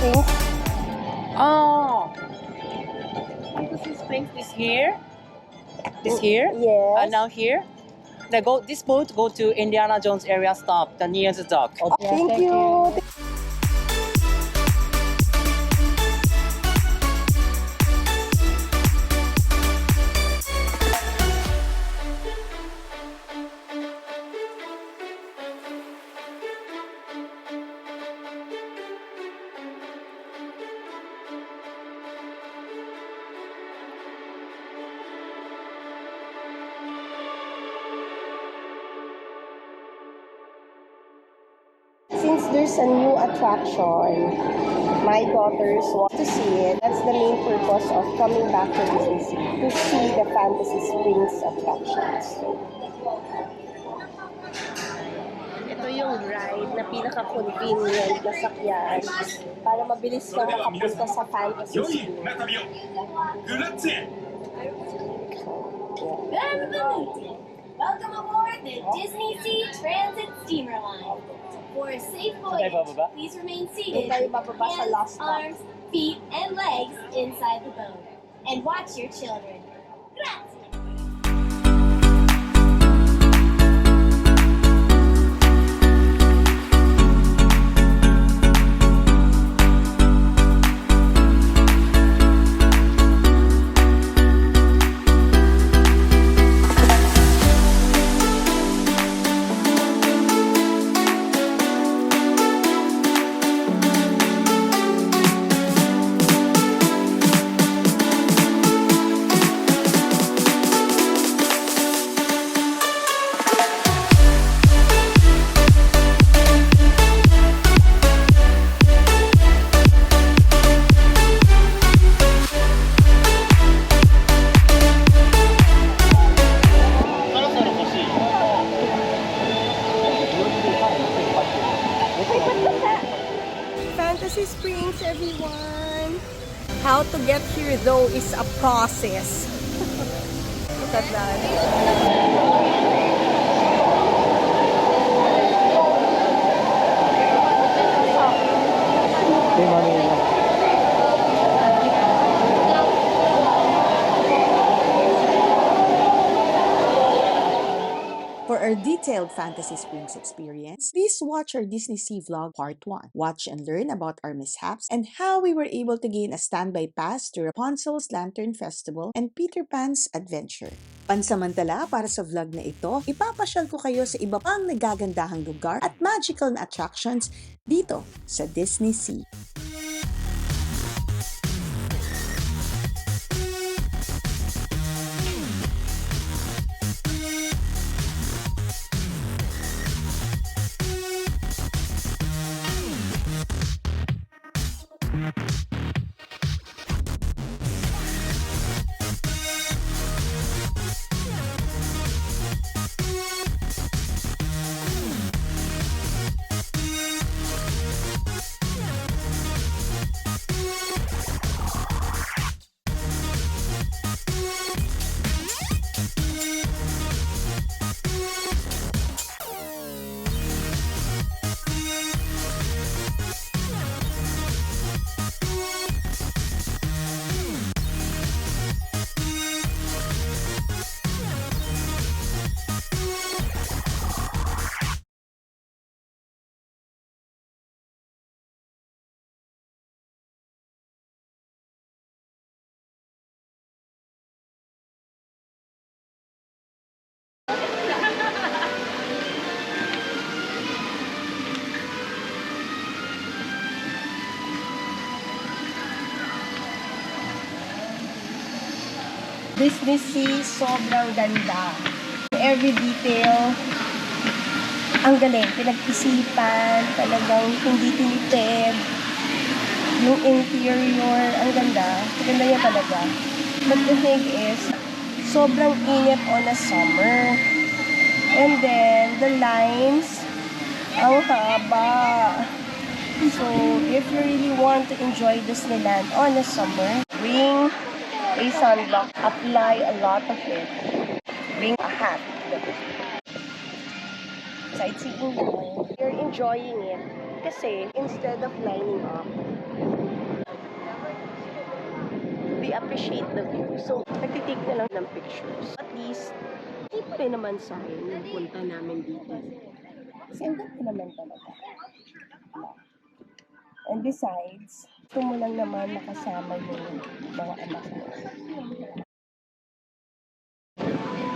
Springs. Oh, Fantasy Springs is here. This here. Yes. Now here. This boat go to Indiana Jones area stop, the nearest dock. Thank you. Since there's a new attraction, my daughters want to see it. That's the main purpose of coming back to Disney Sea, to see the Fantasy Springs attractions. Ito yung ride na pinaka-convenient na sakyan para mabilis kang makapunta sa Fantasy Springs. Welcome aboard the Disney Sea Transit Steamer Line. For a safe voyage, please remain seated, hands, arms, feet, and legs inside the boat. And watch your children. Grazie! Fantasy Springs, everyone! How to get here though is a process. Look at that. For our detailed Fantasy Springs experience, please watch our Disney Sea Vlog Part 1. Watch and learn about our mishaps and how we were able to gain a standby pass to Rapunzel's Lantern Festival and Peter Pan's adventure. Pansamantala, para sa vlog na ito, ipapasyal ko kayo sa iba pang nagagandahang lugar at magical na attractions dito sa Disney Sea. Disney Sea, sobrang ganda. Every detail, ang galing. Pinag-isipan, talagang hindi tinitid. Yung interior, ang ganda. Ganda niya talaga. But the thing is, sobrang init on a summer. And then, the lines, ang haba. So, if you really want to enjoy Disneyland on a summer, bring a sunblock, apply a lot of it, bring a hat. Sightseeing naman. You're enjoying it. kasi instead of lining up, we appreciate the view. So, nagtitake na lang ng pictures. At least, hindi pa rin naman sayang yung punta namin dito. Kasi ang ganda naman talaga. And besides, gusto mo lang naman makasama yung mga anak mo.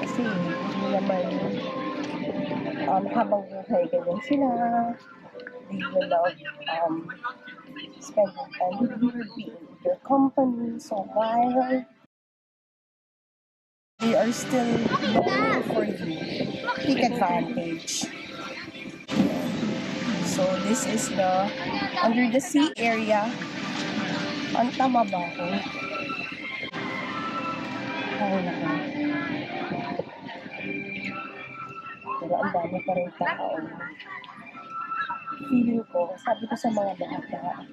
Kasi hindi naman habang buhay ganyan sila. They will love spending time with you, being in your company. So while they are still longing for you, take advantage. So this is the under the sea area. Ang tama ba ako? Ay, naku. Pero ang dami pa rin tao. Feeling ko, sabi ko sa mga bata,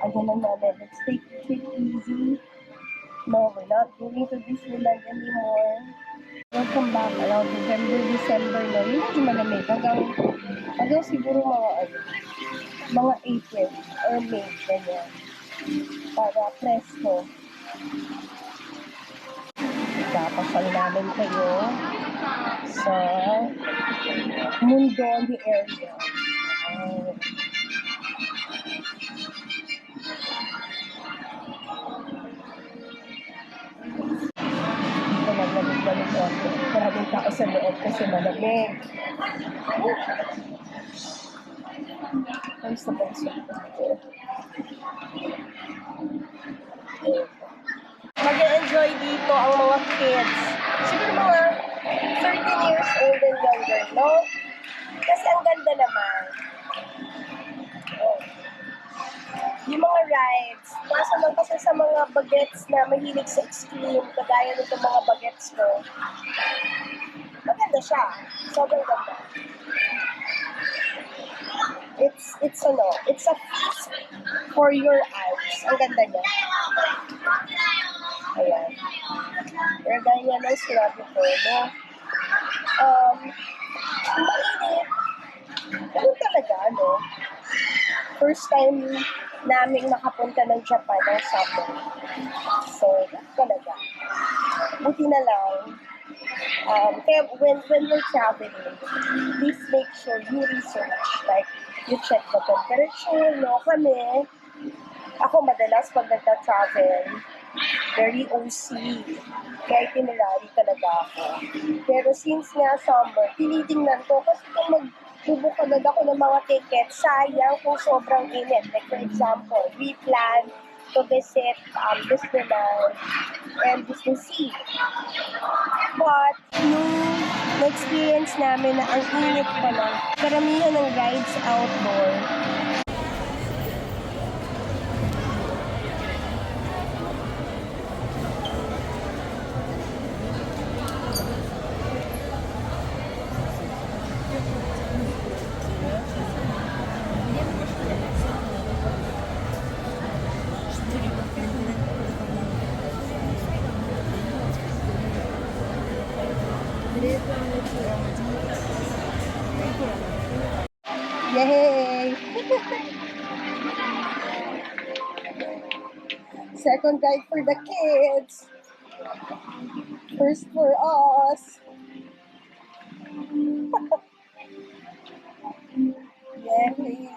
ano na namin, let's take it easy. No, we're not going to Disneyland anymore. We'll come back around November, December na. Yun yung malamig. Hanggang siguro mga April or May, ganyan. Para presko. Papasal namin kayo sa mundo on the area. Dito naglamig-lamig ako. Maraming tao sa loob kasi malamig. Ang sabay-sabay ko. Mag-enjoy dito ang mga kids. Siguro mga 13 years old and younger, no? Kasi ang ganda naman. Oh. Yung mga rides, nasa lang kasi sa mga bagets na mahilig sa extreme, kagaya nito mga bagets ko. Maganda siya. Sobrang ganda. It's a feast for your eyes. Ang ganda niya. Ayan. Pero gaya nga ng sinabi ko, no? Mainit. Ganun talaga, no? First time namin nakapunta ng Japan ng summer. So, talaga. Buti na lang. Kaya when you're traveling, please make sure you research. Like, you check the temperature, no? Ako madalas pag nagta-travel, very OC. Kaya itinerary talaga ako. Pero since nga summer, tinitingnan ko kasi kung magbubuk agad ako ng mga tickets, sayang kung sobrang init. Like for example, we plan to visit Disneyland and Disney Sea. But, nung na-experience namin na ang init pala, karamihan ng rides outdoor, yay! Second ride for the kids. First for us. Yay!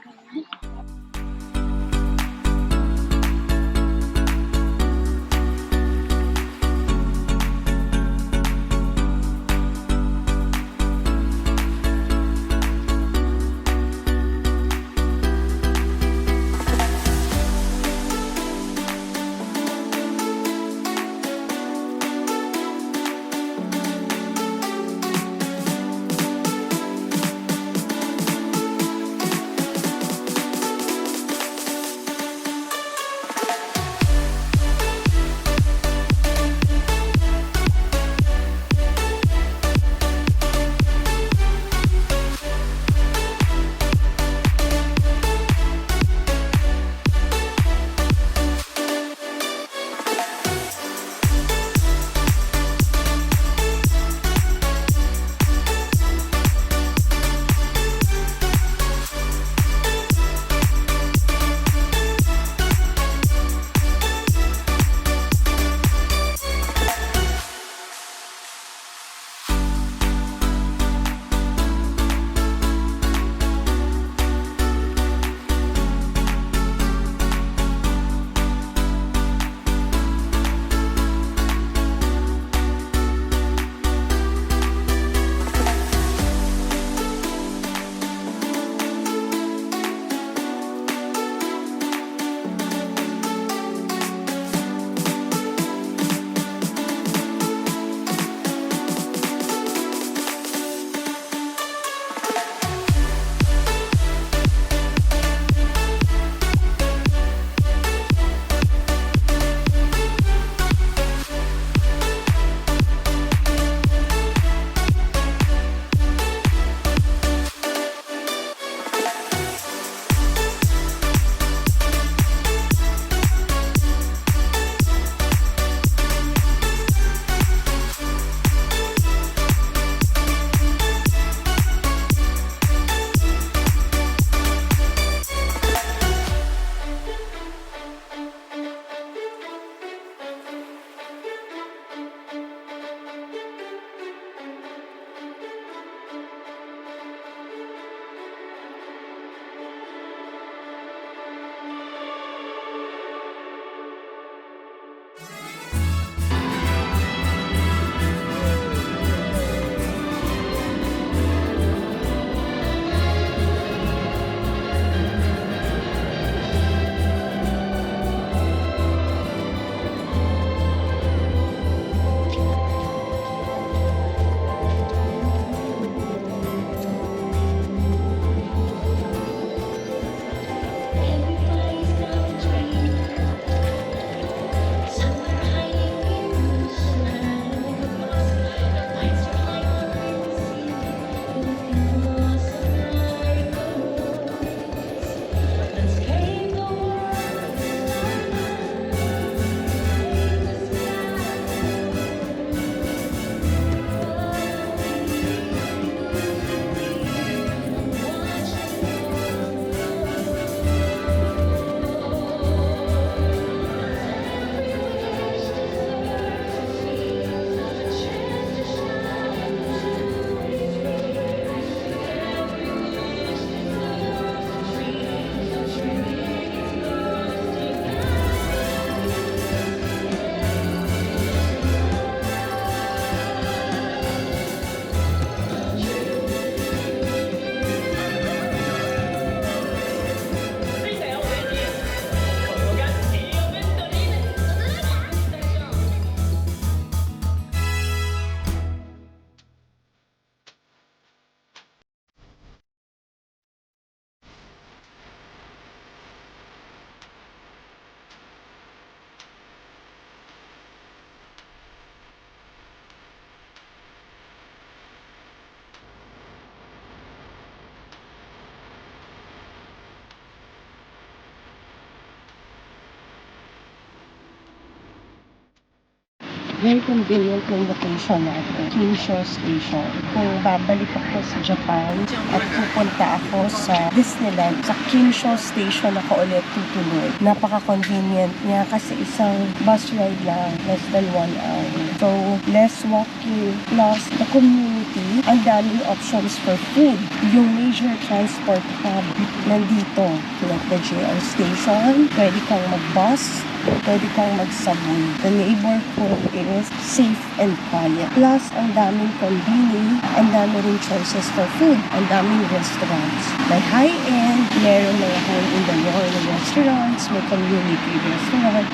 Very convenient yung location natin. Kinsho Station. Kung babalik ako sa Japan at pupunta ako sa Disneyland, sa Kinsho Station ako ulit tutuloy. Napaka-convenient niya kasi isang bus ride lang, less than 1 hour. So, less walking, plus the community, ang daming options for food. Yung major transport hub nandito, like the JR station, pwede kang mag-bus, pwede kang mag-subway. The neighborhood is safe and quiet. Plus, ang daming convenience, ang dami rin choices for food, ang daming restaurants. May high-end, meron mga hole-in-the-wall restaurants, may community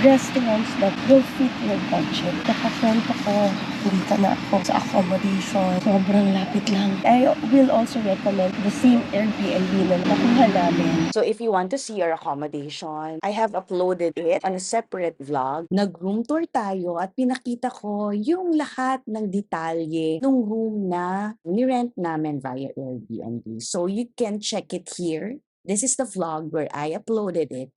restaurants that will fit your budget. Naka-friend ako, dito na ako sa accommodation. Sobrang lapit lang. I will also recommend the same Airbnb na nakuha namin. So if you want to see our accommodation, I have uploaded it on a separate vlog. Nag-room tour tayo at pinakita ko yung lahat ng detalye ng room na ni-rent namin via Airbnb. So you can check it here. This is the vlog where I uploaded it.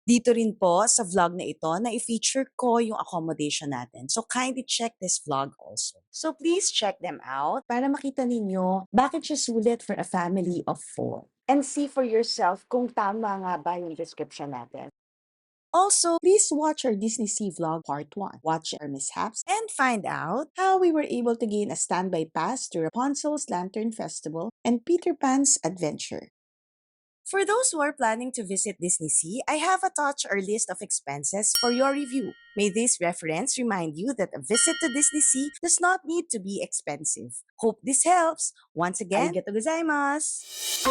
Dito rin po sa vlog na ito na i-feature ko yung accommodation natin. So kindly check this vlog also. So please check them out para makita ninyo bakit siya sulit for a family of 4. And see for yourself kung tama nga ba yung description natin. Also, please watch our Disney Sea vlog part 1. Watch our mishaps and find out how we were able to gain a standby pass to Rapunzel's Lantern Festival and Peter Pan's adventure. For those who are planning to visit Disney Sea, I have attached our list of expenses for your review. May this reference remind you that a visit to Disney Sea does not need to be expensive. Hope this helps. Once again, arigatou gozaimasu!